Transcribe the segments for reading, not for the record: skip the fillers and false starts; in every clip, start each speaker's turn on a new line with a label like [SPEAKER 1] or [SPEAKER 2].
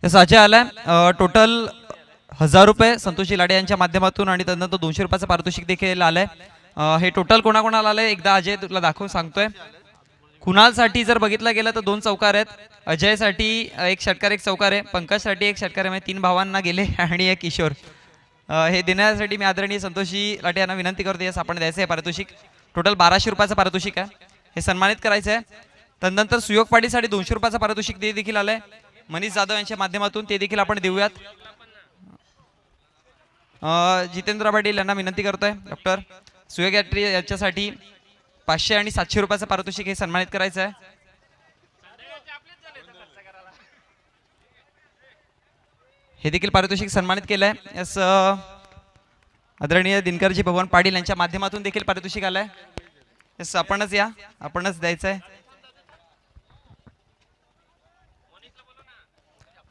[SPEAKER 1] हे साजे आलाय टोटल 1000 रुपये संतोषी लाडे यांच्या माध्यमातून आणि त्यानंतर 200 रुपयाचं पारितोषिक देखील आलंय। हे टोटल कोणाकोणाला आलंय एकदा अजय तुला दाखवून सांगतोय। कुणालसाठी जर बघितलं गेलं तर 2 चौकार आहेत, अजयसाठी 1 षटकार 1 चौकार आहे, पंकजसाठी 1 षटकार आहे, म्हणजे 3 भावांना गेले आणि 1 किशोर। हे देण्यासाठी मी आदरणीय संतोषी लाटे यांना विनंती करतो, यास आपण द्यायचं आहे पारितोषिक। टोटल 1200 रुपयाचं पारितोषिक आहे, हे सन्मानित करायचं आहे। त्यानंतर सुयोग पाटीलसाठी 200 रुपयाचं पारितोषिक ते देखील आलंय मनीष जाधव यांच्या माध्यमातून, ते देखील आपण देऊयात। जितेंद्र पाटील यांना विनंती करतोय डॉक्टर सुयोग याच्यासाठी 500 आणि 700 रुपयाचं पारितोषिक हे सन्मानित करायचं आहे। हे देखील पारितोषिक सन्मानित केलंय। यस आदरणीय दिनकरजी भगवान पाटील यांच्या माध्यमातून देखील पारितोषिक आलंय। यस आपणच या, आपणच द्यायचंय।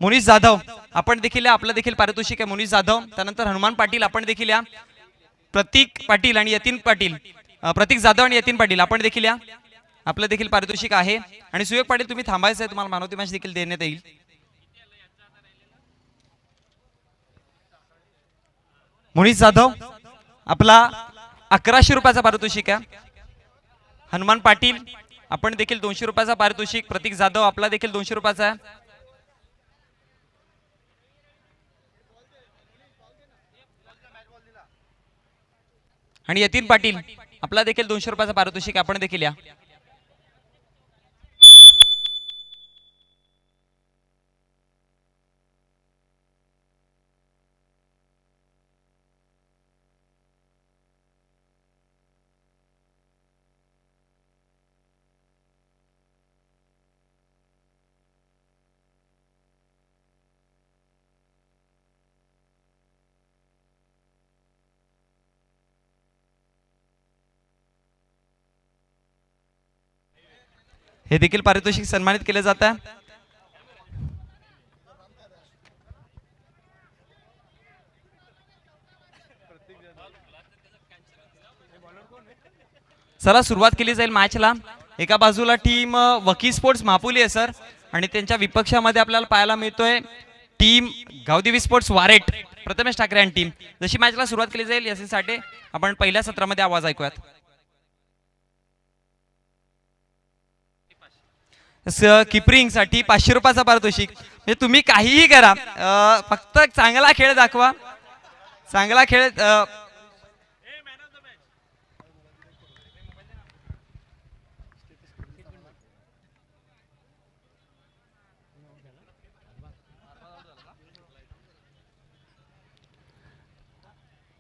[SPEAKER 1] मुनीश जाधव आपण देखील या, आपलं देखील पारितोषिक आहे मुनीश जाधव। त्यानंतर हनुमान पाटील आपण देखील या, प्रतीक पाटील आणि यतीन पाटील, प्रतीक जाधव आणि यतीन पाटील आपण देखील या, आपलं देखील पारितोषिक आहे। आणि सुयोग पाटील तुम्ही थांबायचं आहे, तुम्हाला मानवती मॅच देखील देण्यात येईल। मुनीश जाधव आपला 1100 रुपयाचा पारितोषिक आहे। हनुमान पाटील आपण देखील 200 रुपयाचा पारितोषिक, प्रतीक जाधव आपला देखील 200 रुपयाचा आहे। आणि यतीन पाटील आपला देखील 200 रुपयाचा पारितोषिक, आपण देखील या। हे देखील पारितोषिक सन्मानित केले जात आहे। चला सुरुवात केली जाईल मॅचला। एका बाजूला टीम वकी स्पोर्ट्स महापुली आहे सर, आणि त्यांच्या विपक्षामध्ये आपल्याला पाहायला मिळतोय टीम गावदेवी स्पोर्ट्स वारेट प्रथमेश ठाकरे आणि टीम। जशी मॅचला सुरुवात केली जाईल यासाठी आपण पहिल्या सत्रामध्ये आवाज ऐकूयात। किपरिंग साठी 500 रुपयाचा पारितोषिक, म्हणजे तुम्ही काहीही करा, फक्त चांगला खेळ दाखवा, चांगला खेळ।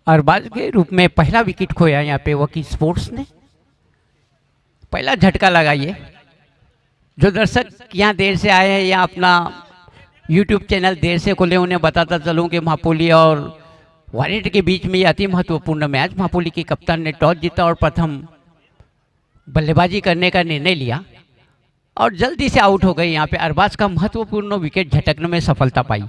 [SPEAKER 2] अरबाज के रूप में पहला विकेट खोया यहाँ पे वकी स्पोर्ट्स ने। पहला झटका लगाइए। जो दर्शक यहाँ देर से आए हैं या अपना यूट्यूब चैनल देर से खोले, उन्हें बताता चलूँ कि महापुली और वारेट के बीच में ये अति महत्वपूर्ण मैच। महापुली की कप्तान ने टॉस जीता और प्रथम बल्लेबाजी करने का निर्णय लिया और जल्दी से आउट हो गई। यहाँ पे अरबाज का महत्वपूर्ण विकेट झटकने में सफलता पाई।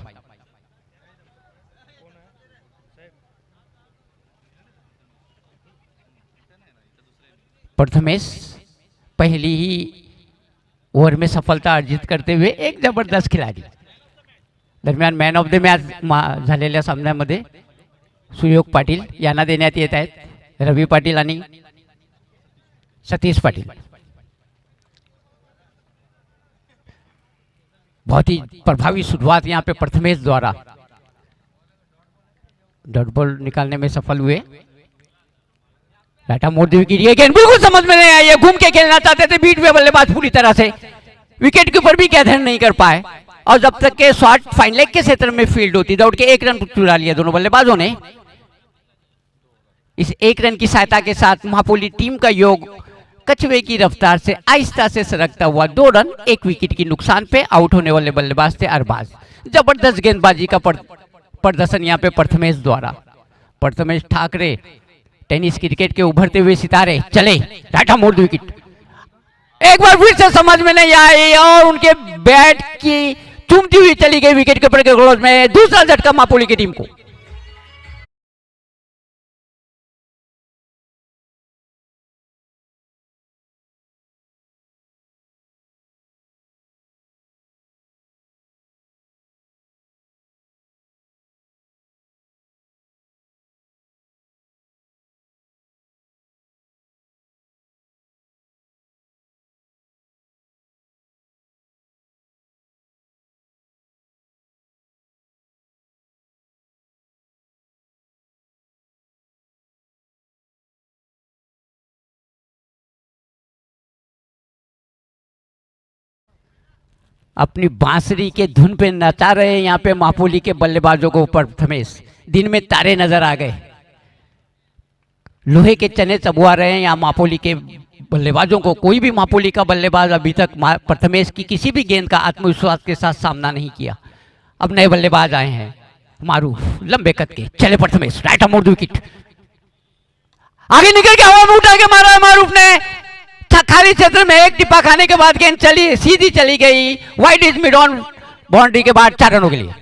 [SPEAKER 2] प्रथमेश पहली ही ओव्हर में सफलता अर्जित करते हुए एक जबरदस्त खिलाडी। दरम्यान मॅन ऑफ द मॅच झालेल्या सामन्यामध्ये सुयोग पाटील यांना देण्यात येत आहेत, रवी पाटील आणि सतीश पाटील। बहुत ही प्रभावी शुरुआत यहाँ पे प्रथमेश द्वारा, डॉट बॉल निकालने में सफल हुए। लाटा मोड़ दी विकेट, ये गेंद बिल्कुल समझ में नहीं आई है, घूम के खेलना चाहते थे, बीट में बल्लेबाज पूरी तरह से विकेट के ऊपर भी कैदर नहीं कर पाए। और जब तक के शॉट फाइन लेग के क्षेत्र में फील्ड होती, दौड़ के 1 रन चुरा लिया दोनों बल्लेबाजों ने। इस 1 रन की सहायता के साथ महापुली टीम का योग कछुए की रफ्तार से आहिस्ता से सरकता हुआ 2 रन 1 विकेट की नुकसान पे आउट होने वाले बल्लेबाज थे अरबाज। जबरदस्त गेंदबाजी का प्रदर्शन यहाँ पे प्रथमेश द्वारा। प्रथमेश ठाकरे टेनिस क्रिकेट के उभरते हुए सितारे चले, डाटा मोड़ दी विकेट, एक बार फिर से समझ में नहीं आई और उनके बैट की चूमती हुई चली गई विकेट के ऊपर के क्लोज में। दूसरा झटका महापुली की टीम को। अपनी बांसुरी के धुन पे नचा रहे हैं यहाँ पे मापोली के बल्लेबाजों को प्रथमेश। दिन में तारे नजर आ गए, लोहे के चने चबवा रहे हैं यहाँ मापोली के बल्लेबाजों को। कोई भी मापोली का बल्लेबाज अभी तक प्रथमेश की किसी भी गेंद का आत्मविश्वास के साथ सामना नहीं किया। अब नए बल्लेबाज आए हैं, मारूफ लंबे कद के, चले प्रथमेश, राइट आर्म विकेट, आगे निकल के हवा में उठा के मारा है मारूफ ने। खाली क्षेत्र में एक टिप्पा खाने के बाद गेंद चली सीधी चली गई, wide is mid on boundary के बाद 4 रनों के लिए।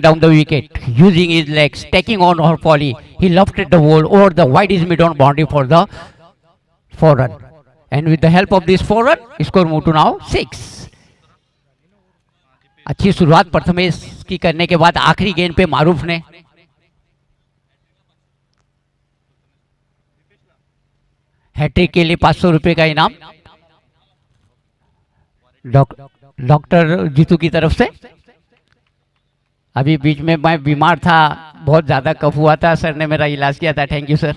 [SPEAKER 2] Down the wicket, using his legs, taking on her volley, he lofted the ball over the wide is mid on boundary for the 4 run, and with the help of this 4 run, score moved to now 6. अच्छी शुरुआत प्रथमेश की करने के बाद आखिरी गेंद पे मारूफ ने hat trick के लिए 500 रुपए का इनाम डॉक्टर जीतू की तरफ से। अभी बीच में मैं बीमार था, बहुत ज़्यादा कफ हुआ था, सर ने मेरा इलाज किया था, थैंक यू सर,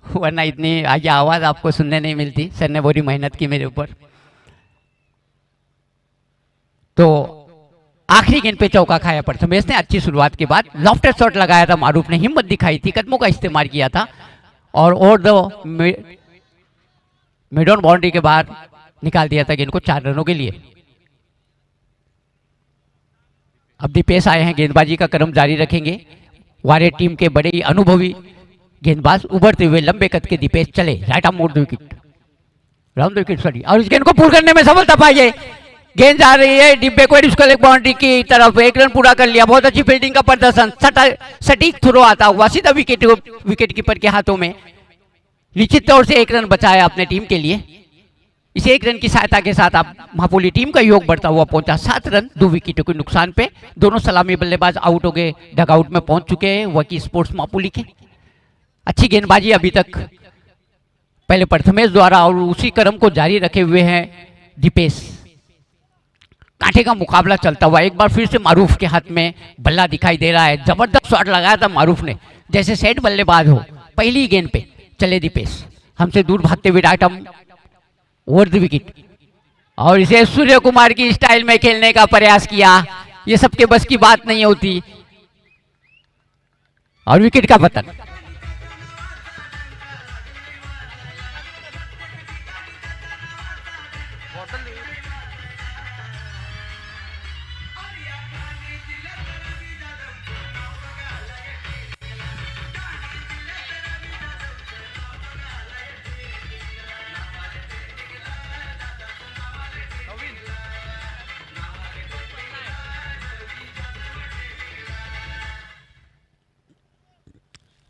[SPEAKER 2] वरना इतनी आज आवाज़ आपको सुनने नहीं मिलती। सर ने बड़ी मेहनत की मेरे ऊपर। तो आखिरी गेंद पे चौका खाया प्रथमेश ने। अच्छी शुरुआत के बाद लॉफ्टेड शॉट लगाया था मारूफ ने, हिम्मत दिखाई थी, कदमों का इस्तेमाल किया था और over the mid on boundary के बाहर निकाल दिया था गेंद को 4 रनों के लिए। अब दीपेश आए हैं, गेंदबाजी का क्रम जारी रखेंगे। वारे टीम के बड़े ही अनुभवी गेंदबाज उभरते हुए लंबे कद के दीपेश चले, राइट आर्म मोड़ the wicket, round the wicket sorry, और इस गेंद को पुल करने में सफलता पाई। गेंद जा रही है डिब्बे को लेग बाउंड्री की तरफ, 1 रन पूरा कर लिया। बहुत अच्छी फील्डिंग का प्रदर्शन, सटीक थ्रो आता हुआ सीधा विकेट कीपर के हाथों में। निश्चित तौर से 1 रन बचाया अपने टीम के लिए। इस 1 रन की सहायता के साथ अब मापोली टीम का योग बढ़ता हुआ पहुंचा 7 रन 2 विकेटों के नुकसान पे। दोनों सलामी बल्लेबाज आउट हो गए, डगआउट में पहुंच चुके हैं वकी स्पोर्ट्स मापोली के। अच्छी गेंदबाजी अभी तक पहले प्रथमेश द्वारा और उसी क्रम को जारी रखे हुए हैं दीपेश। कांटे का मुकाबला चलता हुआ एक बार फिर से मारूफ के हाथ में बल्ला दिखाई दे रहा है। जबरदस्त शॉट लगाया था मारूफ ने, जैसे सेट बल्लेबाज हो। पहली गेंद पे चले दीपेश, हमसे दूर भागते हुए right arm over the wicket, और इसे सूर्य कुमार की स्टाइल में खेलने का प्रयास किया। ये सबके बस की बात नहीं होती, और विकेट का पतन।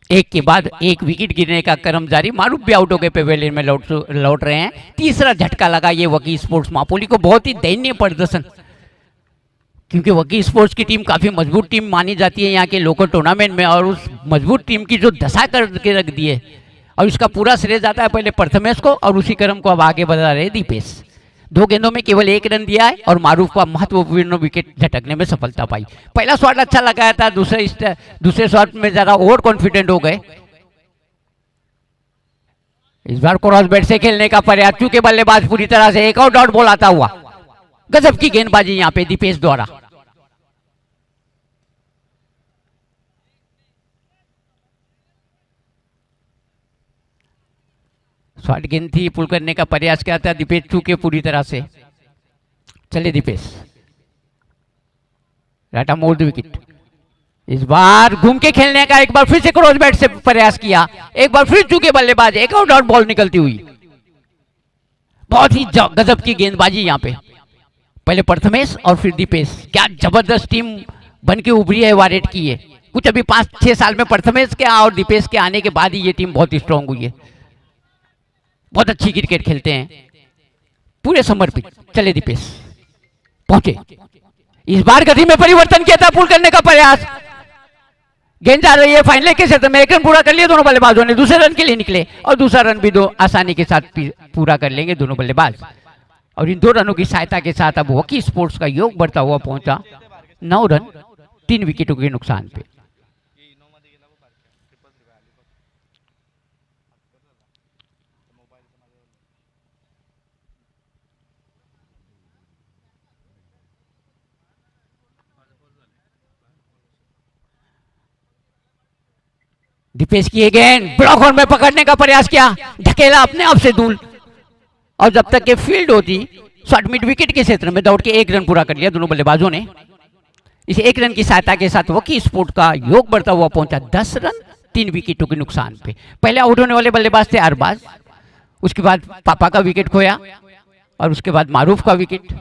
[SPEAKER 2] एक के बाद एक विकेट गिरने का क्रम जारी। मारूफ भी आउट हो गए, पेवेलियन में लौट रहे हैं। तीसरा झटका लगा ये वकी स्पोर्ट्स मापोली को। बहुत ही दयनीय प्रदर्शन, क्योंकि वकी स्पोर्ट्स की टीम काफी मजबूत टीम मानी जाती है यहाँ के लोकल टूर्नामेंट में, और उस मजबूत टीम की जो दशा करके रख दी है, और इसका पूरा श्रेय जाता है पहले प्रथमेश को, और उसी क्रम को अब आगे बढ़ा रहे दीपेश। 2 गेंदों में केवल 1 रन दिया है और मारूफ का महत्वपूर्ण विकेट झटकने में सफलता पाई। पहला शॉट अच्छा लगाया था, दूसरे शॉट में ज्यादा ओवर कॉन्फिडेंट हो गए। इस बार क्रॉस बैट से खेलने का प्रयास, चूंकि बल्लेबाज पूरी तरह से एक और डॉट बॉल आता हुआ। गजब की गेंदबाजी यहां पे दीपेश द्वारा। शॉर्ट गेंद थी, पुल करने का प्रयास किया था दीपेश, चूके पूरी तरह से। चले दीपेश, राटा मोड़ द विकेट। इस बार घूम के खेलने का एक बार फिर से क्रॉस बैट से प्रयास किया। एक बार फिर चूके बल्लेबाज, एक और डॉट बॉल निकलती हुई। बहुत ही गजब की गेंदबाजी यहाँ पे, पहले प्रथमेश और फिर दीपेश। क्या जबरदस्त टीम बन के उभरी है वारेट की है। कुछ अभी 5-6 साल में प्रथमेश के और दीपेश के आने के बाद ही ये टीम बहुत स्ट्रांग हुई है। बहुत अच्छी क्रिकेट खेलते हैं, पूरे समर्पित। चले दीपेश, पहुंचे। इस बार गति में परिवर्तन किया था, पुल करने का प्रयास। गेंद जा रही है फाइन लेग के क्षेत्र में, एक रन पूरा कर लिया दोनों बल्लेबाजों ने, दूसरे रन के लिए निकले और दूसरा रन भी दो आसानी के साथ पूरा कर लेंगे दोनों बल्लेबाज। और इन 2 रनों की सहायता के साथ अब वकी स्पोर्ट्स का योग बढ़ता हुआ पहुंचा 9 रन 3 विकेटों के नुकसान पे। दीपेश किए गेंद ब्लॉक होल में पकड़ने का प्रयास किया, ढकेला अपने आप से दूर और जब तक के फील्ड होती शॉर्ट मिड विकेट के क्षेत्र में दौड़ के 1 रन पूरा कर लिया दोनों बल्लेबाजों ने। इस 1 रन की सहायता के साथ वकी स्पोर्ट का योग बढ़ता हुआ पहुंचा 10 रन 3 विकेटों के नुकसान पे। पहले आउट होने वाले बल्लेबाज थे अरबाज, उसके बाद पापा का विकेट खोया और उसके बाद मारूफ का विकेट।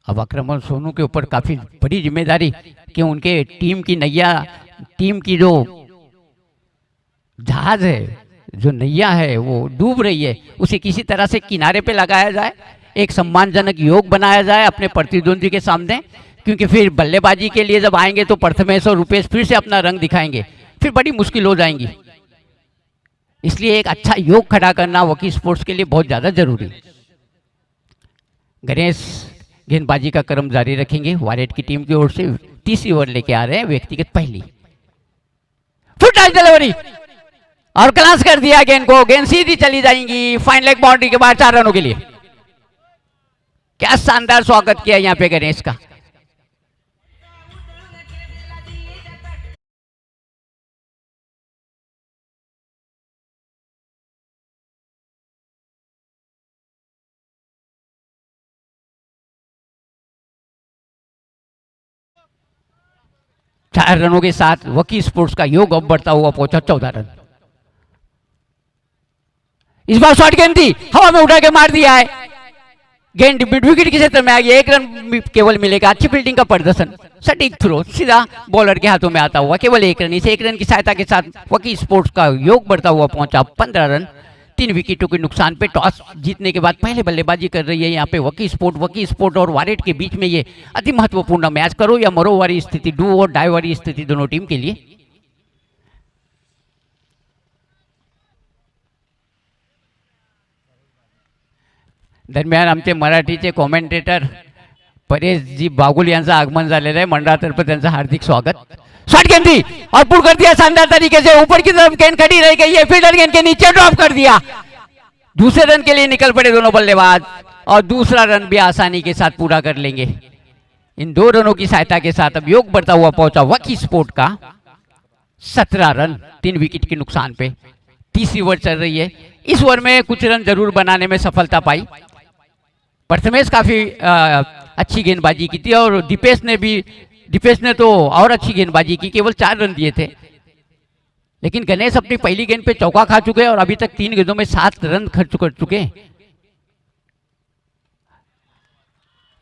[SPEAKER 2] अब अक्रमण सोनू के ऊपर काफी बड़ी जिम्मेदारी कि उनके टीम की नैया, टीम की जो जहाज है, जो नैया है वो डूब रही है, उसे किसी तरह से किनारे पे लगाया जाए, एक सम्मानजनक योग बनाया जाए अपने प्रतिद्वंदी के सामने, क्योंकि फिर बल्लेबाजी के लिए जब आएंगे तो प्रथमेश और रुपेश फिर से अपना रंग दिखाएंगे, फिर बड़ी मुश्किल हो जाएंगी। इसलिए एक अच्छा योग खड़ा करना वकी स्पोर्ट्स के लिए बहुत ज्यादा जरूरी है। गणेश गेंदबाजी का क्रम जारी रखेंगे वारेट की टीम की ओर से। तीसरी ओवर लेके आ रहे हैं व्यक्तिगत पहली, फुट डिलीवरी और क्लास कर दिया गेंद को, गेंद सीधी चली जाएंगी फाइन लेग बाउंड्री के बाद 4 रनों के लिए। क्या शानदार स्वागत किया यहां पे गणेश का। चार रनों के साथ वकी स्पोर्ट्स का योग अब बढ़ता हुआ पहुंचा 14 रन। इस बार शॉर्ट गेंद थी, हवा में उठा के मार दिया है, गेंद मिड विकेट के क्षेत्र में आ गई, 1 रन केवल मिलेगा। अच्छी फील्डिंग का प्रदर्शन, सटीक थ्रो सीधा बॉलर के हाथों में आता हुआ, केवल 1 रन। इस 1 रन की सहायता के साथ वकी स्पोर्ट्स का योग बढ़ता हुआ पहुंचा 15 रन 3 विकेटों के नुकसान पे। टॉस जीतने के बाद पहले बल्लेबाजी कर रही है यहाँ पे वकी स्पोर्ट और वारेट के बीच में ये अति महत्वपूर्ण मैच, करो या मरो वाली स्थिति, डू और डाई वाली स्थिति दोनों टीम के लिए। दरम्यान आमचे मराठीचे कॉमेंटेटर परेशजी बागुल यांचं आगमन झालेलं आहे, मंडळातर्फे त्यांचं हार्दिक स्वागत। शॉट गेंद थी और पुल कर दिया शानदार तरीके से, ऊपर की तरफ गेंद खड़ी रह गई है, फील्डर गेंद के नीचे ड्रॉप कर दिया। दूसरे रन के लिए निकल पड़े दोनों बल्लेबाज और दूसरा रन भी आसानी के साथ पूरा कर लेंगे। इन 2 रनों की सहायता के साथ अब योग बढ़ता हुआ पहुंचा वकी स्पोर्ट का 17 रन 3 विकेट के नुकसान पे। तीसरी ओवर चल रही है, इस ओवर में कुछ रन जरूर बनाने में सफलता पाई। प्रथमेश काफी अच्छी गेंदबाजी की थी और दीपेश ने तो और अच्छी गेंदबाजी की, केवल 4 रन दिए थे। लेकिन गणेश अपनी पहली गेंद पे चौका खा चुके हैं और अभी तक 3 गेंदों में 7 रन खर्च कर चुके हैं।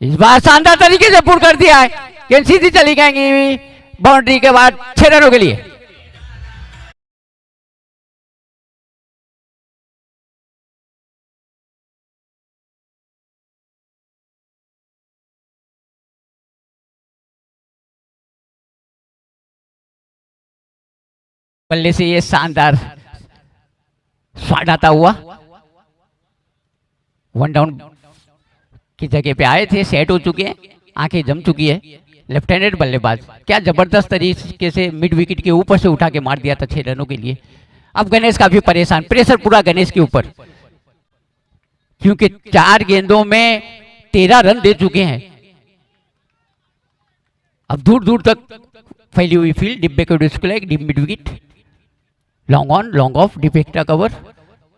[SPEAKER 2] इस बार शानदार तरीके से पुल कर दिया है, गेंद सीधी चली जाएंगी बाउंड्री के बाद 6 रनों के लिए। बल्ले से ये शानदार शॉट आता हुआ, 1 डाउन की जगह पे आए थे, सेट हो चुके हैं, आंखें जम चुकी है। लेफ्ट हैंडेड बल्लेबाज, क्या जबरदस्त तरीके से मिड विकेट के ऊपर से उठा के मार दिया था 6 रनों के लिए। अब गणेश काफी परेशान, प्रेशर पूरा गणेश के ऊपर, क्योंकि 4 गेंदों में 13 रन दे चुके हैं। अब दूर दूर तक फैली हुई field, deep backward square, deep mid wicket, long on long off, deep extra cover,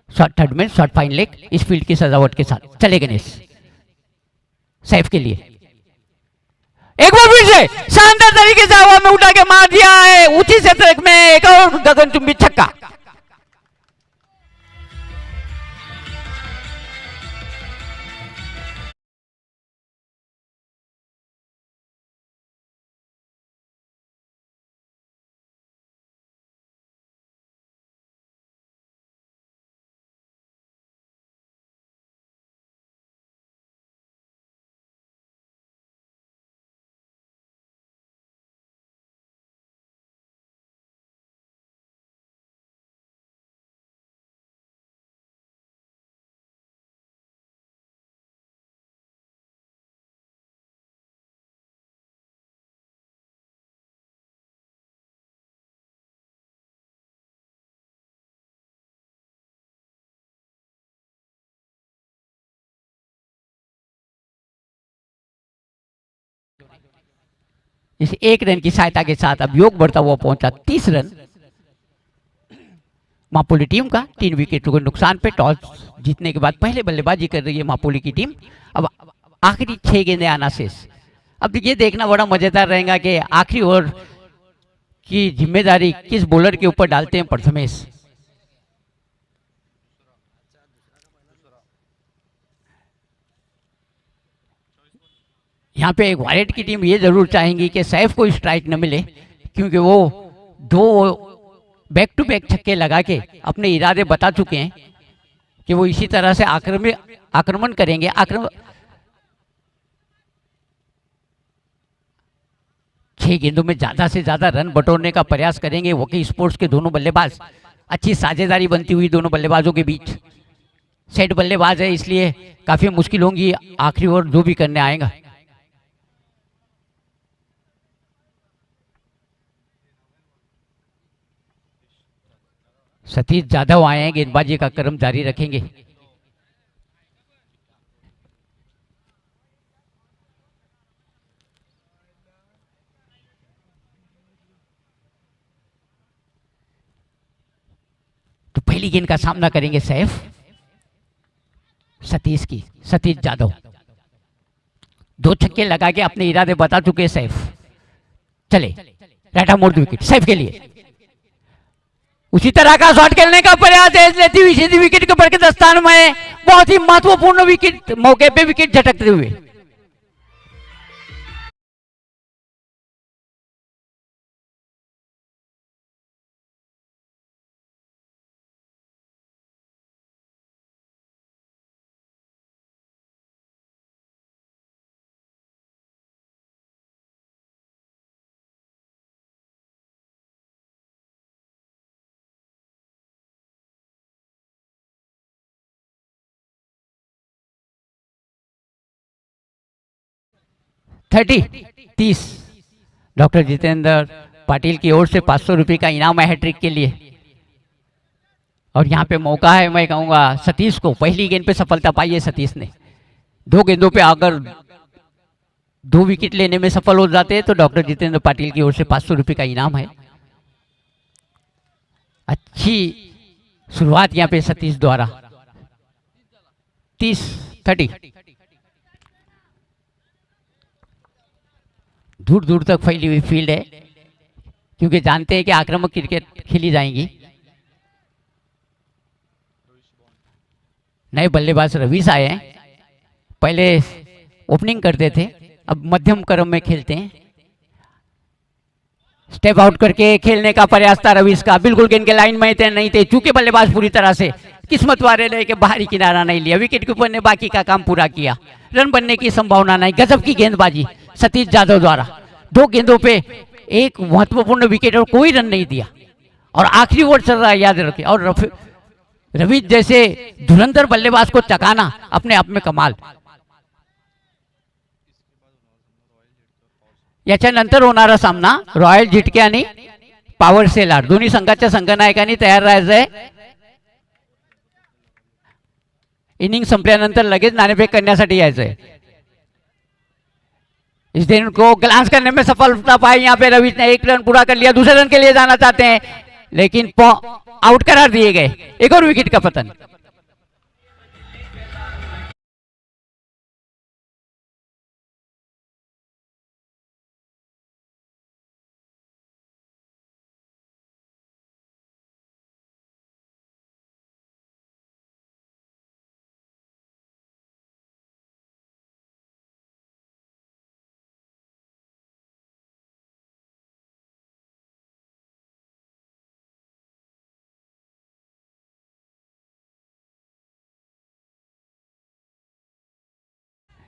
[SPEAKER 2] short third में, शॉर्ट फाइन लेग, इस फील्ड की सजावट के साथ चले गणेश सेफ के लिए। एक बार फिर से शानदार तरीके से हवा में उठा के मार दिया है, ऊंची से ट्रैक में एक और गगनचुंबी छक्का। इस 1 रन की सहायता के साथ अब योग बढ़ता हुआ पहुंचा 30 रन। मापोली टीम का 3 विकेट को नुकसान पे टॉस जीतने के बाद पहले बल्लेबाजी कर रही है मापोली की टीम। अब आखिरी 6 गेंदें आना शेष। अब ये देखना बड़ा मजेदार रहेगा कि आखिरी ओवर की जिम्मेदारी किस बॉलर के ऊपर डालते हैं प्रथमेश। यहाँ पे एक वायलेट की टीम ये जरूर चाहेंगी कि सैफ को स्ट्राइक न मिले, क्योंकि वो 2 बैक टू बैक छक्के लगा के अपने इरादे बता चुके हैं कि वो इसी तरह से आक्रमण करेंगे। 6 गेंदों में ज्यादा से ज्यादा रन बटोरने का प्रयास करेंगे वॉकी स्पोर्ट्स के दोनों बल्लेबाज। अच्छी साझेदारी बनती हुई दोनों बल्लेबाजों के बीच। सेट बल्लेबाज है इसलिए काफी मुश्किल होंगी आखिरी ओवर जो भी करने आएगा। सतीश जाधव आए हैं, गेंदबाजी का क्रम जारी रखेंगे। तो पहली गेंद का सामना करेंगे सैफ सतीश की। सतीश जाधव 2 छक्के लगा के अपने इरादे बता चुके सैफ। चले राइट मोड़ विकेट सैफ के लिए। उसी तरह का शॉट खेलने का प्रयास है, लेती हुई सीधी विकेट के ऊपर के स्थान में बहुत ही महत्वपूर्ण विकेट मौके पे विकेट झटकते हुए। तीस डॉक्टर जितेंद्र पाटिल की ओर से 500 रुपये का इनाम है हैट्रिक के लिए। और यहाँ पे मौका है, मैं कहूँगा सतीश को। पहली गेंद पे सफलता पाई है सतीश ने। 2 गेंदों पे अगर 2 विकेट लेने में सफल हो जाते हैं तो डॉक्टर जितेंद्र पाटिल की ओर से 500 रुपये का इनाम है। अच्छी शुरुआत यहाँ पे सतीश द्वारा। 30 दूर दूर तक फैली हुई फील्ड है, क्योंकि जानते हैं कि आक्रामक क्रिकेट खेली जाएंगी। नए बल्लेबाज रवीश आए हैं, पहले ओपनिंग करते थे, अब मध्यम क्रम में खेलते हैं। स्टेप आउट करके खेलने का प्रयास था रवीश का। बिल्कुल गेंद के लाइन में थे नहीं थे, चूंकि बल्लेबाज पूरी तरह से किस्मत वाले रहे कि बाहरी किनारा नहीं लिया। विकेट कीपर ने बाकी का काम पूरा किया। रन बनने की संभावना नहीं। गजब की गेंदबाजी सतीश जाधव द्वारा। 2 गेंदों पे एक महत्वपूर्ण विकेट और कोई रन नहीं दिया। और आखिरी ओवर चल रहा है, याद रखें। और रवि जैसे धुरंधर बल्लेबाज को चकाना अपने आप में कमाल। याच्यानंतर होणारा सामना रॉयल झिटके आणि पॉवर सेलार दोन्ही संघाच्या संघनायकांनी तयार राहायचंय। इनिंग संपल्यानंतर लगेच नाणेफेक करण्यासाठी यायचंय। इस दिन को ग्लांस करने में सफलता पाई यहाँ पे रवीश ने। 1 रन पूरा कर लिया, दूसरे रन के लिए जाना चाहते हैं लेकिन आउट करार दिए गए। एक और विकेट का पतन।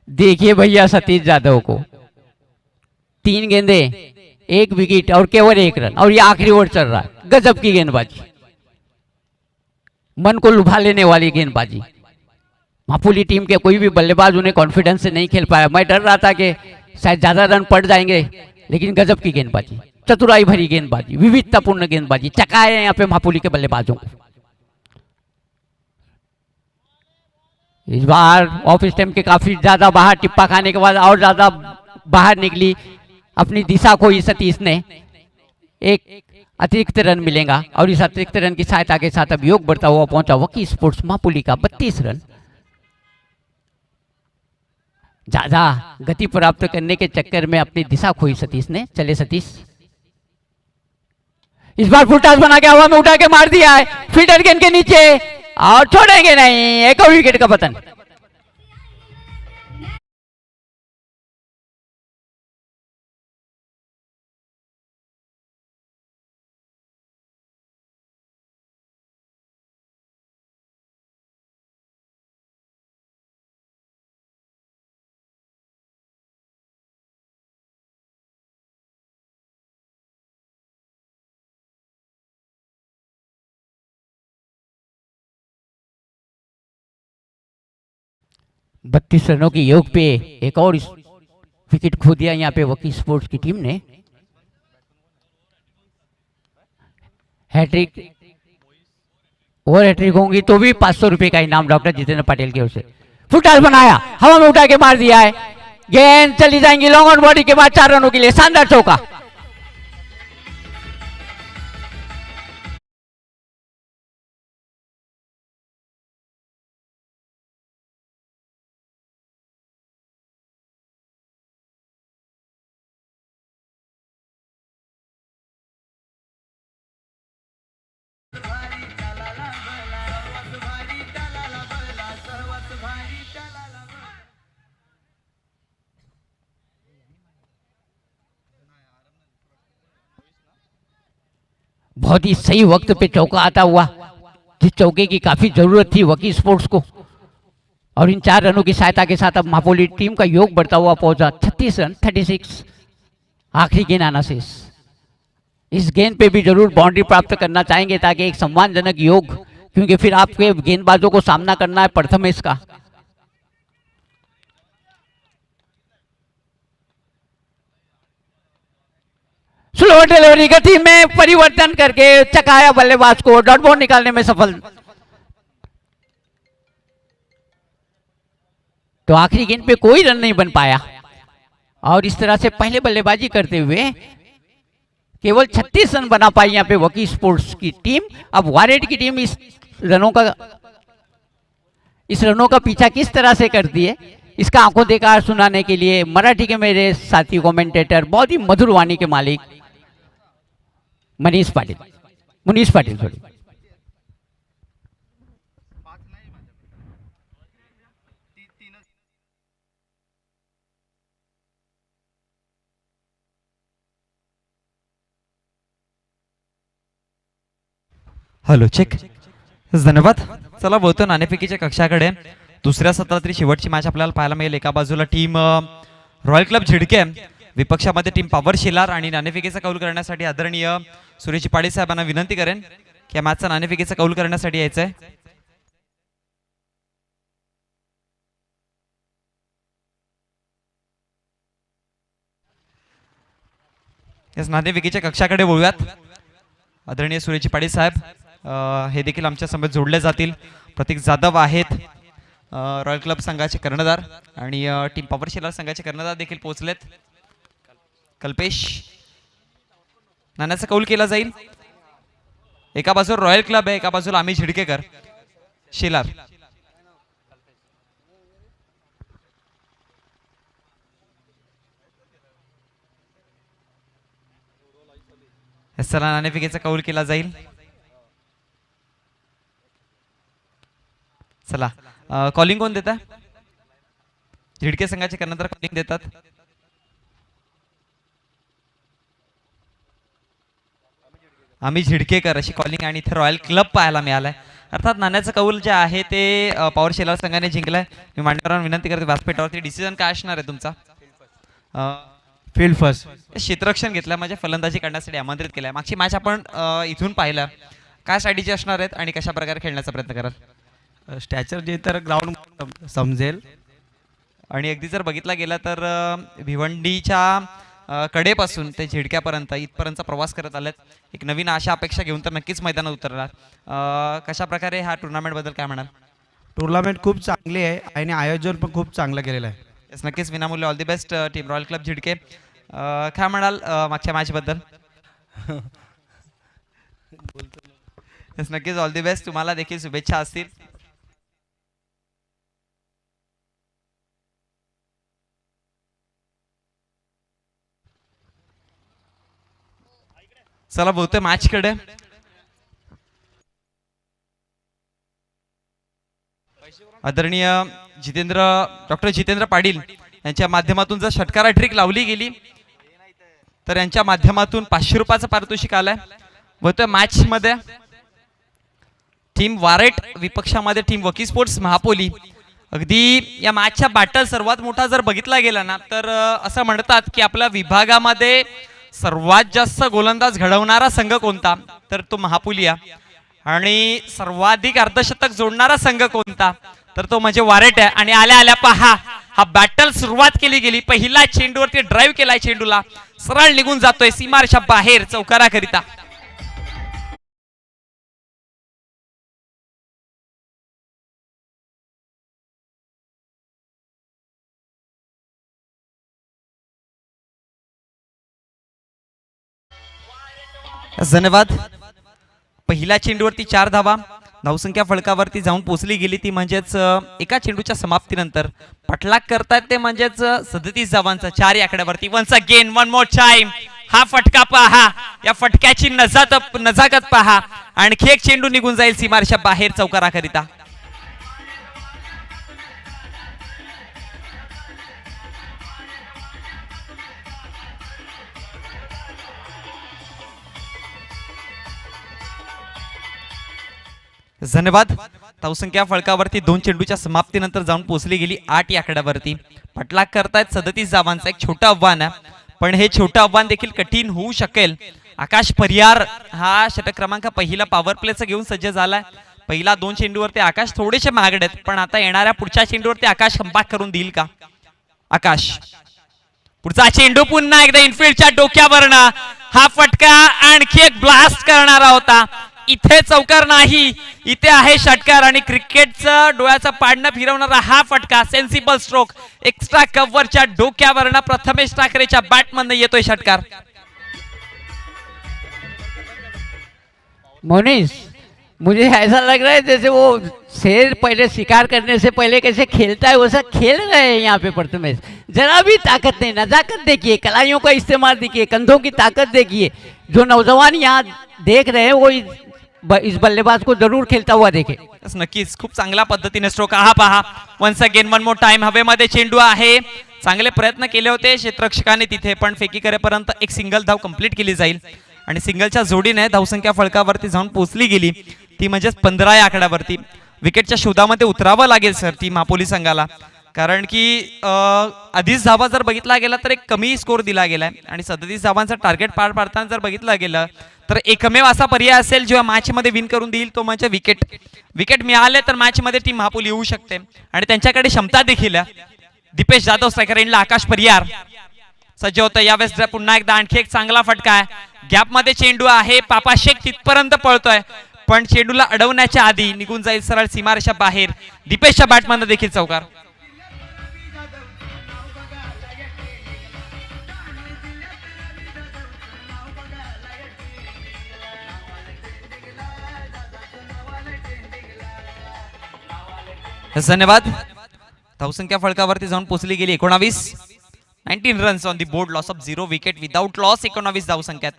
[SPEAKER 2] देखिए भैया सतीश जाधव को 3 गेंदे 1 विकेट और केवल 1 रन, और ये आखिरी ओवर चल रहा है। गजब की गेंदबाजी, मन को लुभा लेने वाली गेंदबाजी। मापुली टीम के कोई भी बल्लेबाज उन्हें कॉन्फिडेंस से नहीं खेल पाया। मैं डर रहा था कि शायद ज्यादा रन पड़ जाएंगे, लेकिन गजब की गेंदबाजी, चतुराई भरी गेंदबाजी, विविधतापूर्ण गेंदबाजी, चकाए यहाँ पे मापुली के बल्लेबाजों को। इस बार ऑफ स्टैम्प के काफी ज्यादा बाहर, टिप्पा खाने के बाद और ज्यादा बाहर निकली। अपनी दिशा को ही सतीश ने एक अतिरिक्त रन मिलेगा और इस अतिरिक्त रन की सहायता के साथ अब योग बढ़ता हुआ पहुंचा वकी स्पोर्ट्स मापुली का 32 रन। ज्यादा गति प्राप्त करने के चक्कर में अपनी दिशा खोई सतीश ने। चले सतीश, इस बार फुल टॉस बना के हवा में उठा के मार दिया है फील्डर गेंद के नीचे और छोड़ेंगे नहीं, एक और विकेट का पतन। बत्तीस रनों की योग पे एक और विकेट खो दिया यहाँ पे वकी स्पोर्ट्स की टीम ने। हैट्रिक और हैट्रिक होंगी तो भी 500 रुपए का इनाम डॉक्टर जितेंद्र पटेल की ओर से। फुटबॉल बनाया, हवा में उठा के मार दिया है, गेंद चली जाएंगी लॉन्ग ऑन बॉडी के बाद 4 रनों के लिए। शानदार चौका। बहुत ही सही वक्त पे चौका आता हुआ, जिस चौके की काफी जरूरत थी वकी स्पोर्ट्स को। और इन 4 रनों की सहायता के साथ अब मापोली टीम का योग बढ़ता हुआ पहुंचा 36 रन 36। आखिरी गेंद आना शेष। इस गेंद पे भी जरूर बाउंड्री प्राप्त करना चाहेंगे ताकि एक सम्मानजनक योग, क्योंकि फिर आपके गेंदबाजों को सामना करना है प्रथमेश का। स्लो डिलीवरी, गति में परिवर्तन करके चकाया बल्लेबाज को, डॉट बॉल निकालने में सफल। तो आखिरी गेंद पे कोई रन नहीं बन पाया और इस तरह से पहले बल्लेबाजी करते हुए केवल 36 रन बना पाई यहाँ पे वकी स्पोर्ट्स की टीम। अब वारेड की टीम इस रनों का पीछा किस तरह से करती है, इसका आंखों देखा सुनाने के लिए मराठी के मेरे साथी कमेंटेटर, बहुत ही मधुर वाणी के मालिक Munish Patil sorry.
[SPEAKER 1] Hello check, धन्यवाद. चला बोलतो नाणेफेकीच्या कक्षाकडे. दुसऱ्या सत्रातली शेवटची मॅच आपल्याला पाहायला मिळेल. एका बाजूला टीम रॉयल क्लब झिडके, विपक्षामध्ये टीम पॉवर शिलार. आणि नाणेफेकीचा कौल करण्यासाठी आदरणीय सुरेश पाटील साहेबांना विनंती करेन की या मॅचचा नाणेफेकीचा कौल करण्यासाठी यायचं आहे. याच नाणेफेकीच्या कक्षाकडे बोलूयात. आदरणीय सुरेश पाटील साहेब हे देखील आमच्या समोर जोडले जातील. प्रतीक जाधव आहेत रॉयल क्लब संघाचे कर्णधार आणि टीम पॉवर शिलार संघाचे कर्णधार देखील पोहोचलेत. कल्पेश, नाण्याचा कौल केला जाईल. एका बाजूला रॉयल क्लब आहे, एका बाजूला आम्ही झिडकेकर शिलार. चला नाणेफेकीचा कौल केला जाईल. चला कॉलिंग कोण देता? झिडके संघाचे कर्णधार कॉलिंग देतात. आम्ही झिडकेकर अशी कॉलिंग आणि इथे रॉयल क्लब पाहायला मिळालाय. अर्थात नाण्याचं कौल जे आहे ते पॉवर शिलार संघाने जिंकलाय. मी मांडवरांना विनंती करते व्यासपीठावरती डिसिजन काय असणार आहे तुमचा?
[SPEAKER 3] फील्ड फर्स्ट
[SPEAKER 1] क्षेत्ररक्षण घेतलं, माझ्या फलंदाजी करण्यासाठी आमंत्रित केलंय. मागची मॅच आपण इथून पाहिलं. काय स्ट्रॅटेजी असणार आहेत आणि कशा प्रकारे खेळण्याचा प्रयत्न कराल?
[SPEAKER 3] स्टॅचर जे तर ग्राउंड समजेल.
[SPEAKER 1] आणि अगदी जर बघितला गेला तर भिवंडीच्या कडेपासून ते झिडक्यापर्यंत इथपर्यंतचा प्रवास करत आलेत. एक नवीन आशा अपेक्षा घेऊन तर नक्कीच मैदानात उतरणार. कशा प्रकारे ह्या टुर्नामेंटबद्दल काय म्हणाल?
[SPEAKER 3] टुर्नामेंट खूप चांगली आहे आणि आयोजन पण खूप चांगलं केलेलं आहे.
[SPEAKER 1] नक्कीच विनामूल्य all the best team royal club Jhidke. काय म्हणाल मागच्या मॅच बद्दल? Yes, नक्कीच ऑल दी बेस्ट, तुम्हाला देखील शुभेच्छा असतील. चला बोलतोय मॅच कडे. आदरणीय डॉक्टर जितेंद्र पाटील यांच्या माध्यमातून जर षटकार ट्रिक लावली गेली तर यांच्या माध्यमातून 500 रुपयाचं पारितोषिक आलंय. बोलतोय मॅच मध्ये टीम वारेट विपक्षामध्ये टीम वकी स्पोर्ट्स महापोली. अगदी या मॅचच्या बॅटल सर्वात मोठा जर बघितला गेला ना तर असं म्हणतात की आपल्या विभागामध्ये सर्वात जास्त गोलंदाज घडवणारा संघ कोणता तर तो महापुलिया, आणि सर्वाधिक अर्धशतक जोडणारा संघ कोणता तर तो म्हणजे वारेट आहे. आणि आल्या आल्या पहा हा बॅटल सुरुवात केली गेली. पहिला चेंडूवरती ड्राईव्ह केलाय, चेंडूला सरळ निघून जातोय सीमारेषा बाहेर चौकाराकरिता. धन्यवाद. पहिल्या चेंडूवरती 4 धावा धावसंख्या फलकावरती जाऊन पोहोचली गेली ती म्हणजेच एका चेंडूच्या समाप्तीनंतर पाठलाग करतायत ते म्हणजेच 37 धावांचा 4 या आकड्यावरती. Once again one more time हा फटका पहा, या फटक्याची नजाकत पहा. आणखी एक चेंडू निघून जाईल सीमारेषा बाहेर चौकाराकरिता. धन्यवाद. धावसंख्या फलकावरती 2 चेंडूच्या समाप्तीनंतर जाऊन पोहोचली गेली 8 या आकड्यावरती. पाठलाग करतायत 37 धावांचा एक छोटं आव्हान आहे, पण हे छोटं आव्हान देखील कठीण होऊ शकेल. आकाश परियार हा षटक क्रमांक पहिला पॉवर प्लेचा घेऊन सज्ज झालाय. पहिला 2 चेंडूवरती आकाश थोडेसे महागडे आहेत, पण आता येणाऱ्या पुढच्या चेंडूवरती आकाश कमबॅक करून देईल का? आकाश पुढचा चेंडू पुन्हा एकदा इनफिल्डच्या डोक्यावरनं हा फटका आणखी एक ब्लास्ट करणारा होता. इथे चौकार नाही, इथे आहे षटकार. आणि क्रिकेटचं डोळ्याचं पाडणं फिरवणारा हा फटका सेन्सिबल स्ट्रोक एक्स्ट्रा कव्हरच्या डोक्यावरनं प्रथमेश ठाकरेच्या बॅटमधनं येतोय षटकार.
[SPEAKER 2] मोनिश, मुझे ऐसा लग रहा है जैसे वो शेर पहले शिकार करने से पहले कैसे खेलता है वैसा खेल रहे हैं यहाँ पे प्रथमेश. जरा भी ताकत नहीं, नजाकत देखिए, कलाइयों का इस्तेमाल देखिए, कंधों की ताकत देखिए. जो नौजवान यहाँ देख रहे हैं वो इस बल्लेबाज को जरूर खेलता हुआ देखे.
[SPEAKER 1] नक्कीच खूप चांगल्या पद्धतीने स्ट्रोक हा पहा. Once again one more time हवेमध्ये चेंडू आहे. चांगले प्रयत्न केले होते क्षेत्ररक्षकाने तिथे, पण फेकी करेपर्यंत एक सिंगल धाव कंप्लीट केली जाईल. आणि सिंगलच्या जोडीने धावसंख्या फलकावरती जाऊन पोहोचली गेली ती म्हणजेच 15 या आकड्यावरती. विकेटच्या शोधामध्ये उतरावं लागेल सर ती महापोली संघाला, कारण की आधीच धावा जर बघितला गेला तर एक कमी स्कोर दिला गेलाय. आणि 37 धावांचा टार्गेट पार पाडताना जर बघितलं गेलं तर एकमेव असा पर्याय असेल जेव्हा मॅच मध्ये विन करून देईल तो म्हणजे विकेट. विकेट मिळाले तर मॅच मध्ये टीम महापोली येऊ शकते, आणि त्यांच्याकडे क्षमता देखील आहे. दीपेश जाधव स्ट्रायकर एंडला आकाश परियार सज्ज होतं. यावेळेस पुन्हा एकदा आणखी एक चांगला फटका आहे. गॅप मध्ये चेंडू आहे. पापा शेख तिथपर्यंत पळतोय, पण चेंडूला अडवण्याच्या आधी निघून जाईल सरळ सीमारेषा बाहेर. दीपेशच्या बॅटमधनं देखील चौकार. धन्यवाद. धावसंख्या फलकावरती जाऊन पोहोचली गेली 19 runs on the board. Loss of 0 wicket without loss 19 धावसंख्यात.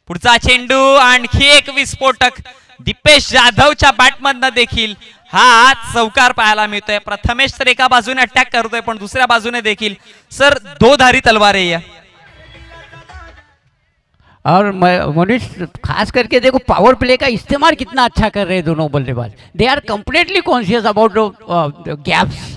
[SPEAKER 1] पुढचा चेंडू आणखी एक विस्फोटक दीपेश जाधवच्या बॅटमधनं देखील हा चौकार पाहायला मिळतोय. प्रथमेश तर एका बाजूने अटॅक करतोय, पण दुसऱ्या बाजूने देखील सर दो धारी तलवार आहे.
[SPEAKER 2] और मोनिश, खास करके देखो पावर प्ले का इस्तेमाल कितना अच्छा कर रहे हैं दोनों बल्लेबाज. They are completely conscious about gaps.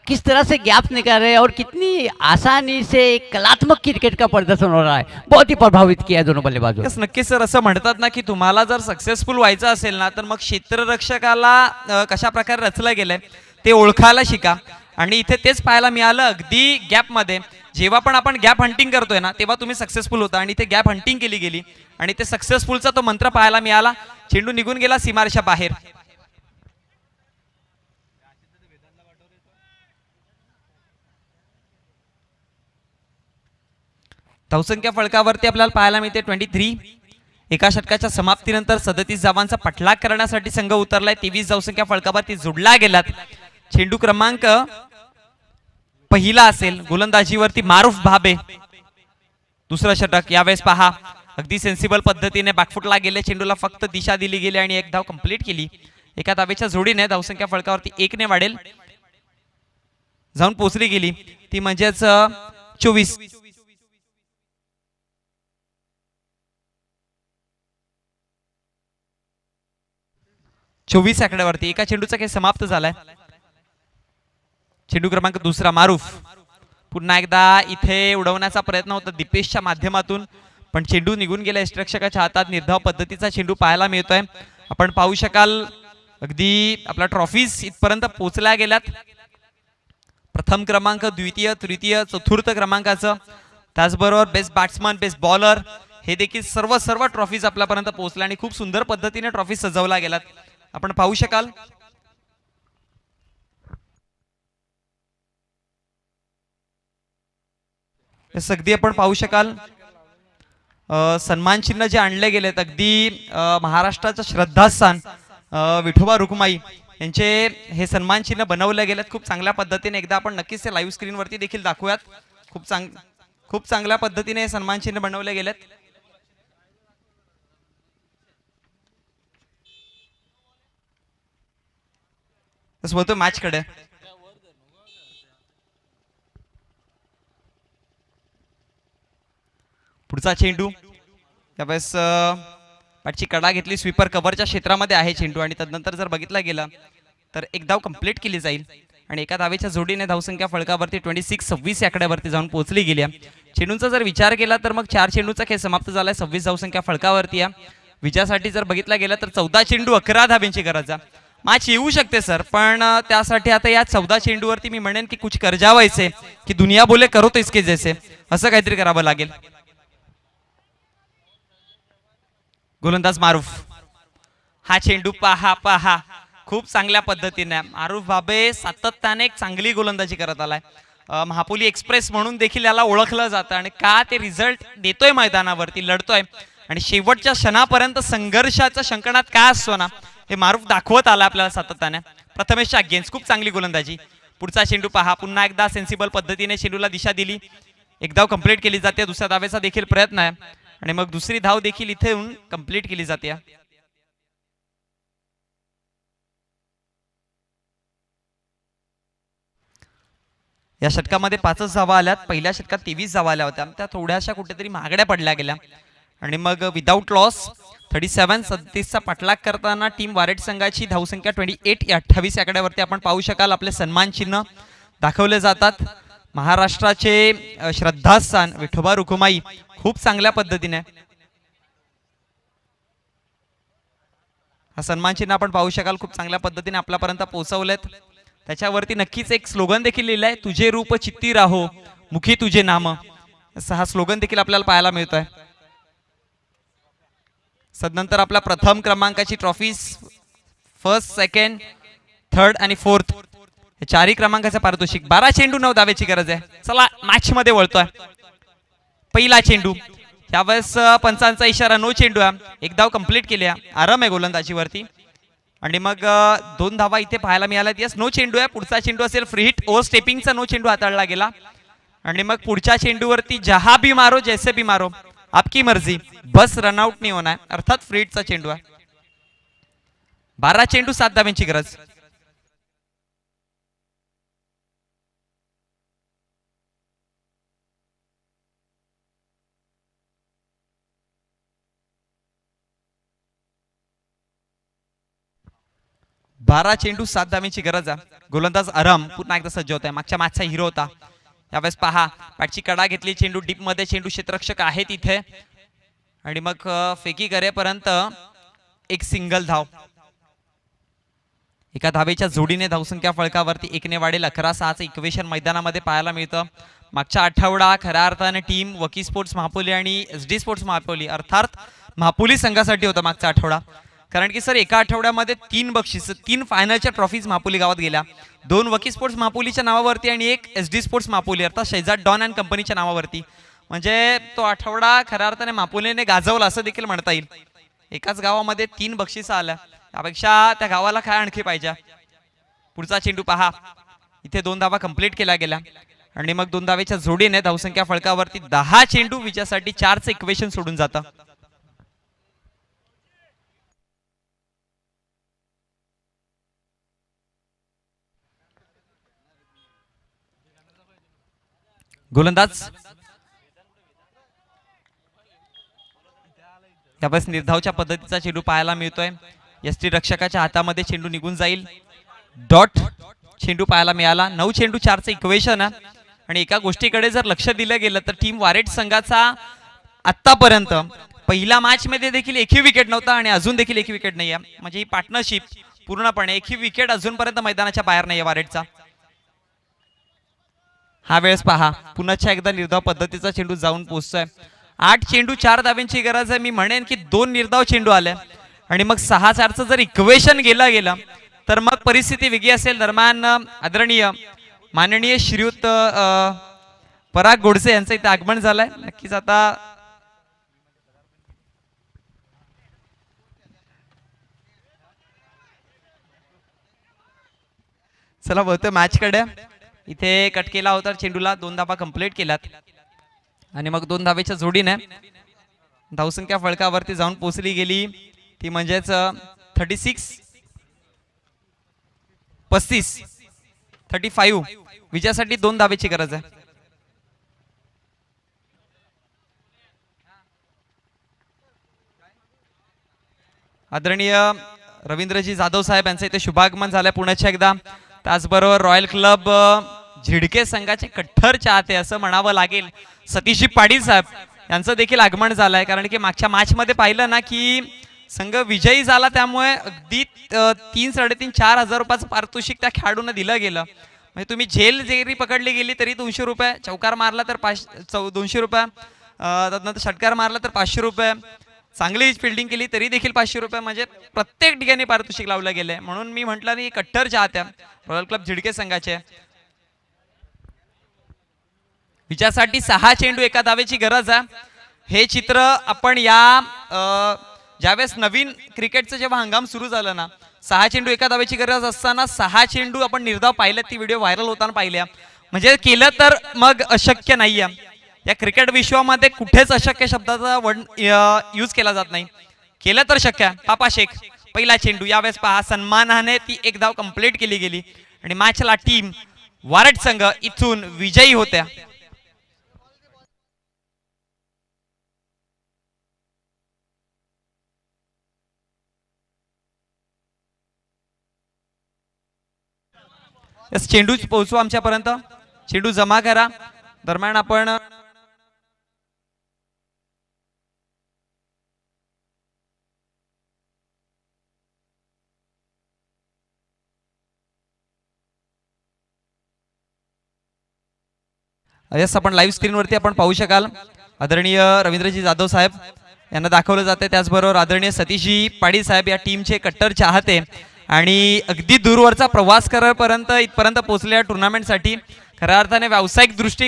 [SPEAKER 2] किस तरह से गैप्स निकाल रहे हैं और कितनी आसानी से एक कलात्मक क्रिकेट का प्रदर्शन हो रहा है. बहुत ही प्रभावित किया है दोनों बल्लेबाजों.
[SPEAKER 1] नक्कीच सर, असं म्हणतात ना की तुम्हाला जर सक्सेसफुल व्हायचं असेल ना तर मग क्षेत्ररक्षकाला कशा प्रकारे रचलं गेलंय ते ओळखायला शिका. आणि इथे तेच पाहायला मिळालं. अगदी गॅप मध्ये जेव्हा पण आपण गॅप हंटिंग करतोय ना तेव्हा तुम्ही सक्सेसफुल होता, आणि इथे गॅप हंटिंग केली गेली आणि ते सक्सेसफुलचा तो मंत्र पाहायला मिळाला. चेंडू निघून गेला सीमारेषा बाहेर. धावसंख्या फलकावरती आपल्याला पाहायला मिळते 23. एका षटकाच्या समाप्तीनंतर 37 धावांचा पाठलाग करण्यासाठी संघ उतरलाय. 23 धावसंख्या फलकावरती जोडला गेलात. चेंडू क्रमांक पहिला असेल गोलंदाजीवरती मारूफ भाबे. दुसरं षटक यावेळेस पहा अगदी सेन्सिबल पद्धतीने बॅकफुटला गेले. चेंडूला फक्त दिशा दिली गेली आणि एक धाव कंप्लीट केली. एका धावेच्या जोडीने धावसंख्या फलकावरती 1 ने वाढेल जाऊन पोहोचली गेली. ती म्हणजेच 24. 24 आकड्यावरती एका चेंडूचा खेळ समाप्त झालाय. चेंडू क्रमांक दुसरा मारूफ. पुन्हा एकदा इथे उडवण्याचा प्रयत्न होता दीपेशच्या माध्यमातून, पण चेंडू निघून गेला. यष्टिरक्षकाच्या हातात निर्धाव पद्धतीचा चेंडू पाहायला मिळतोय. आपण पाहू शकाल अगदी आपला ट्रॉफीज इथपर्यंत पोहोचल्या गेल्यात. प्रथम क्रमांक, द्वितीय, तृतीय, चतुर्थ क्रमांकाचं, त्याचबरोबर बेस्ट बॅट्समन, बेस्ट बॉलर हे देखील सर्व ट्रॉफीज आपल्यापर्यंत पोहोचल्या आणि खूप सुंदर पद्धतीने ट्रॉफी सजवल्या गेल्यात. आपण पाहू शकाल अगदी आपण पाहू शकाल सन्मान चिन्ह जे आणले गेलेत अगदी महाराष्ट्राचं श्रद्धास्थान विठोबा रुक्माई यांचे हे सन्मान चिन्ह बनवले गेलेत खूप चांगल्या पद्धतीने. एकदा आपण नक्कीच ते लाईव्ह स्क्रीनवरती देखील दाखवूयात. खूप चांगल्या पद्धतीने हे सन्मान चिन्ह बनवले गेलेत. तसं बोलतो मॅच कडे पुढचा चेंडू त्यावेळेस पाठची कडा घेतली. स्वीपर कव्हरच्या क्षेत्रामध्ये आहे चेंडू आणि तदनंतर जर बघितला गेला तर एक धाव कंप्लीट केली जाईल आणि एका धावेच्या जोडीने धावसंख्या फलकावरती 26-26 या आकड्यावरती जाऊन पोहोचली गेली. चेंडूंचा जर विचार केला तर मग 4 चेंडूचा खेळ समाप्त झालाय. 26 धावसंख्या फलकावरती आहे. विजयासाठी जर बघितला गेला तर 14 चेंडू 11 धाब्यांची गरज आहे. मॅच येऊ शकते सर, पण त्यासाठी आता या 14 चेंडूवरती मी म्हणेन की कुछ कर जावायचे की दुनिया बोले करो तो इसके जैसे असं काहीतरी करावं लागेल. गोलंदाज मारूफ. हा चेंडू पहा खूप चांगल्या पद्धतीने मारूफ भाबे सातत्याने एक चांगली गोलंदाजी करत आलाय. महापुली एक्सप्रेस म्हणून देखील याला ओळखलं जातं आणि का ते रिझल्ट देतोय मैदानावरती, लढतोय आणि शेवटच्या क्षणापर्यंत संघर्षाचा शंकणात काय असतो ना हे मारूफ दाखवत आला आपल्याला सातत्याने. प्रथमेशच्या अगेन्स्ट खूप चांगली गोलंदाजी. पुढचा चेंडू पहा पुन्हा एकदा सेन्सिबल पद्धतीने चेंडूला दिशा दिली. एक धाव कंप्लीट केली जाते. दुसऱ्या धावेचा देखील प्रयत्न आहे आणि मग दुसरी धाव देखील इथे येऊन कंप्लीट केली जाते. या षटकामध्ये 5च धावा आल्यात. पहिल्या षटकात 23 धावा आल्या होत्या, त्या थोड्याशा कुठेतरी महागड्या पडल्या गेल्या आणि मग विदाऊट लॉस 37-37चा पाठलाग करताना टीम वारेट संघाची धावसंख्या 28 या आकड्यावरती आपण पाहू शकाल. आपले सन्मान चिन्ह दाखवले जातात. महाराष्ट्राचे श्रद्धास्थान विठोबा रुक्माई खूप चांगल्या पद्धतीने हा सन्मान चिन्ह आपण पाहू शकाल खूप चांगल्या पद्धतीने आपल्यापर्यंत पोहोचवलेत. त्याच्यावरती नक्कीच एक स्लोगन देखील लिहिलंय, तुझे रूप चित्ती राहो मुखी तुझे नाम, असं हा स्लोगन देखील आपल्याला पाहायला मिळतोय. सदनंतर आपल्या प्रथम क्रमांकाची ट्रॉफीज फर्स्ट, सेकंड, थर्ड आणि फोर्थ हे 4ही क्रमांकाचं पारितोषिक. 12 चेंडू 9 धावेची गरज आहे. चला मॅच मध्ये वळतोय. पहिला चेंडू यावेळेस पंचांचा इशारा, नो चेंडू आहे. एक धाव कंप्लीट केली आहे. आराम आहे गोलंदाजीवरती आणि मग 2 धावा इथे पाहायला मिळाल्यात. यस, नो चेंडू आहे. पुढचा चेंडू असेल फ्री हिट ओव्हर स्टेपिंगचा नो चेंडू हाताळला गेला आणि मग पुढच्या चेंडूवरती जहा भी मारो जैसे भी मारो आपकी मर्जी बस रनआउट नाही होणार, अर्थात फ्री हिटचा चेंडू आहे. 12 चेंडू 7 धाव्यांची गरज. बारा चेंडू 7 धाव्यांची गरज आहे. गोलंदाज आराम पुन्हा एकदा सज्ज होत आहे. मागच्या मॅचचा हिरो होता. यावेळेस पहा बॅटची कडा घेतली. चेंडू डीप मध्ये, चेंडू क्षेत्ररक्षक आहे तिथे आणि मग फेकी करेपर्यंत एक सिंगल धाव. एका धावेच्या जोडीने धावसंख्या फलकावरती 1 ने वाढेल. 11-6चं इक्वेशन मैदानामध्ये पाहायला मिळतं. मागच्या आठवडा खऱ्या अर्थाने टीम वकी स्पोर्ट्स महापोली आणि SD स्पोर्ट्स महापोली अर्थात महापोली संघासाठी होता मागचा आठवडा. कारण की सर एका आठवड्यामध्ये 3 बक्षीस, 3 फायनलच्या ट्रॉफीज महापोली गावात गेल्या. 2 वकी स्पोर्ट्स महापोलीच्या नावावरती आणि 1 SD स्पोर्ट्स महापोली अर्थात शेजाद डॉन अँड कंपनीच्या नावावरती. म्हणजे तो आठवडा खऱ्या अर्थाने मापोलीने गाजवला असं देखील म्हणता येईल. एकाच गावामध्ये 3 बक्षिसं आल्या, त्यापेक्षा त्या गावाला काय आणखी पाहिजे. पुढचा चेंडू पहा, इथे 2 धावा कंप्लीट केल्या गेल्या आणि मग 2 धावेच्या जोडीने धावसंख्या फळकावरती 10 चेंडू विजयासाठी 4चं इक्वेशन सोडून जातं. गोलंदाज त्यावेळेस निर्धावच्या पद्धतीचा चेंडू पाहायला मिळतोय. यष्टी रक्षकाच्या हातामध्ये चेंडू निघून जाईल. डॉट चेंडू पाहायला मिळाला. 9 चेंडू 4चं इक्वेशन. आणि एका गोष्टीकडे जर लक्ष दिलं गेलं तर टीम वारेट संघाचा आतापर्यंत पहिल्या मॅच मध्ये देखील एकही विकेट नव्हता आणि अजून देखील एकही विकेट नाही आहे. म्हणजे ही पार्टनरशिप पूर्णपणे एकही विकेट अजूनपर्यंत मैदानाच्या बाहेर नाही आहे वारेटचा. हा वेळेस पहा, पुन्हा एकदा निर्धाव पद्धतीचा चेंडू जाऊन पोहोचतोय. 8 चेंडू 4 धाव्यांची गरज आहे. मी म्हणेन की 2 निर्धाव चेंडू आले आणि मग 6-4चं जर इक्वेशन गेलं तर मग परिस्थिती वेगळी असेल. दरम्यान आदरणीय माननीय श्रीयुत पराग गोडसे यांचं इथे आगमन झालंय. नक्कीच आता चला बहुतेक मॅच कडे इथे कट केला होता चेंडूला. 2 धावा कंप्लीट केल्यात आणि मग 2 धावेच्या जोडीने धावसंख्या फळकावरती जाऊन पोहोचली गेली. ती म्हणजेच 35 विजयासाठी 2 धावेची गरज आहे. आदरणीय रवींद्रजी जाधव साहेब यांचं इथे शुभागमन झालंय पुण्याच्या एकदा. त्याचबरोबर रॉयल क्लब झिडके संघाचे कट्टर चाहते असं म्हणावं लागेल सतीशजी पाटील साहेब यांचं देखील आगमन झालंय. कारण की मागच्या मॅच मध्ये पाहिलं ना की संघ विजयी झाला, त्यामुळे अगदी 3-4.5 हजार रुपयाचं पारितोषिक त्या खेळाडूंना दिलं गेलं. म्हणजे तुम्ही झेल जरी पकडली गेली तरी 200 रुपये, चौकार मारला तर 200 रुपये, त्यानंतर षटकार मारला तर 500 रुपये, चांगली फिल्डिंग केली तरी देखील 500 रुपये. म्हणजे प्रत्येक ठिकाणी पारितोषिक लावलं गेलंय. म्हणून मी म्हटलं नाही कट्टर चाहत्या रॉयल क्लब झिडके संघाचे. विजयासाठी 6 चेंडू 1 धावेची गरज आहे. हे चित्र आपण या ज्यावेळेस नवीन क्रिकेटचं जेव्हा हंगाम सुरू झालं ना, 6 चेंडू 1 धावेची गरज असताना 6 चेंडू आपण निर्धाव पाहिलं. ती व्हिडिओ व्हायरल होताना पाहिल्या. म्हणजे केलं तर मग अशक्य नाहीये. या क्रिकेट विश्वामध्ये कुठेच अशक्य शब्दाचा यूज केला जात नाही. केलं तर शक्य. पापा शेख पहिला चेंडू, यावेळेस पहा सन्मानाने ती 1 धाव कंप्लीट केली गेली आणि मॅचला टीम वारट संघ इथून विजयी होत्या. चेंडू पोहोचू आमच्यापर्यंत. चेंडू जमा करा. दरम्यान आपण यस आपण लाईव्ह स्क्रीनवरती आपण पाहू शकाल. आदरणीय रवींद्रजी जाधव साहेब यांना दाखवलं जाते. त्याचबरोबर आदरणीय सतीशजी पाटील साहेब या टीमचे कट्टर चाहते आणि अगदी दूरवरचा प्रवास करापर्यंत इथपर्यंत पोहोचल्या टुर्नामेंटसाठी. खऱ्या अर्थाने व्यावसायिक दृष्टिकोन